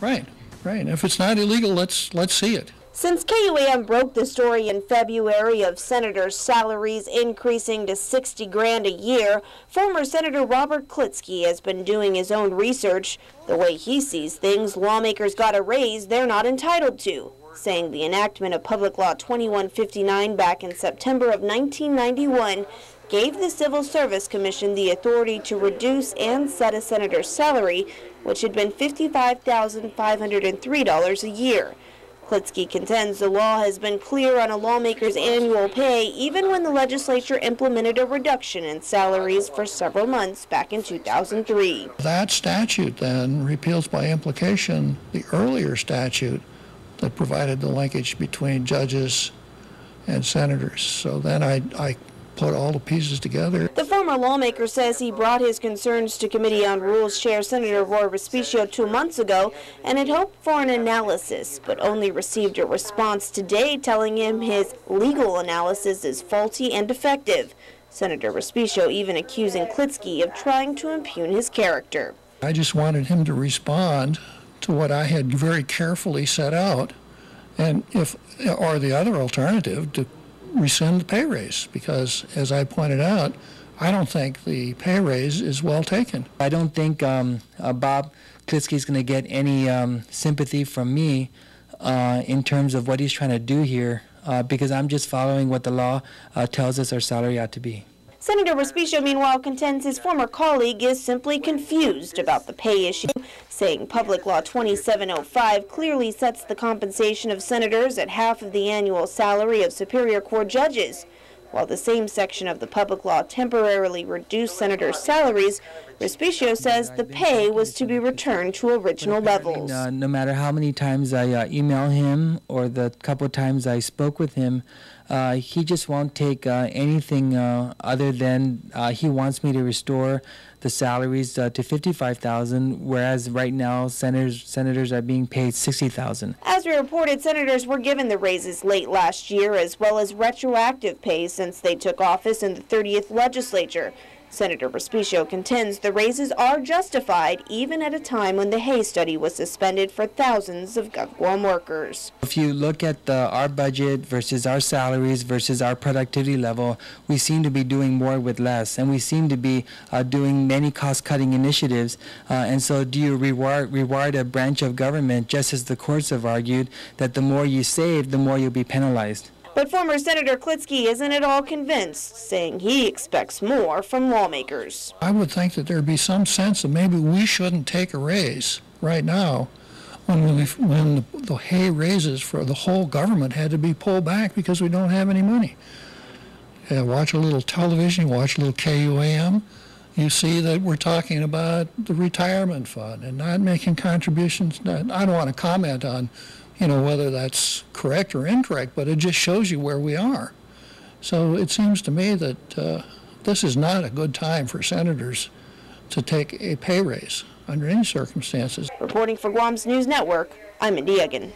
Right, right. And if it's not illegal, let's see it. Since KUAM broke the story in February of senators' salaries increasing to $60,000 a year, former Senator Robert Klitzkie has been doing his own research. The way he sees things, lawmakers got a raise they're not entitled to, saying the enactment of Public Law 2159 back in September of 1991 gave the Civil Service Commission the authority to reduce and set a senator's salary, which had been $55,503 a year. Klitzkie contends the law has been clear on a lawmaker's annual pay even when the legislature implemented a reduction in salaries for several months back in 2003. That statute then repeals by implication the earlier statute that provided the linkage between judges and senators. So then I put all the pieces together. The former lawmaker says he brought his concerns to Committee on Rules Chair Senator Robert Klitzkie 2 months ago and had hoped for an analysis, but only received a response today telling him his legal analysis is faulty and defective. Senator Klitzkie even accusing Klitzkie of trying to impugn his character. I just wanted him to respond to what I had very carefully set out, and or the other alternative, to rescind the pay raise, because, as I pointed out, I don't think the pay raise is well taken. I don't think Bob Klitzkie is going to get any sympathy from me in terms of what he's trying to do here, because I'm just following what the law tells us our salary ought to be. Senator Klitzkie, meanwhile, contends his former colleague is simply confused about the pay issue, saying Public Law 2705 clearly sets the compensation of senators at half of the annual salary of Superior Court judges. While the same section of the public law temporarily reduced senators' salaries, Klitzkie says the pay was to be returned to original levels. No matter how many times I email him or the couple of times I spoke with him, he just won't take anything other than he wants me to restore the salaries to $55,000, whereas right now senators are being paid $60,000. As we reported, senators were given the raises late last year, as well as retroactive pay since they took office in the 30th legislature. Senator Klitzkie contends the raises are justified even at a time when the Hay study was suspended for thousands of GovGuam workers. If you look at our budget versus our salaries versus our productivity level, we seem to be doing more with less, and we seem to be doing many cost-cutting initiatives. And so do you reward a branch of government, just as the courts have argued, that the more you save, the more you'll be penalized? But former Senator Klitzkie isn't at all convinced, saying he expects more from lawmakers. I would think that there'd be some sense that maybe we shouldn't take a raise right now when the Hay raises for the whole government had to be pulled back because we don't have any money. Watch a little television, watch a little KUAM, you see that we're talking about the retirement fund and not making contributions. I don't want to comment on whether that's correct or incorrect, but it just shows you where we are. So it seems to me that this is not a good time for senators to take a pay raise under any circumstances. Reporting for Guam's News Network, I'm Mindy Egan.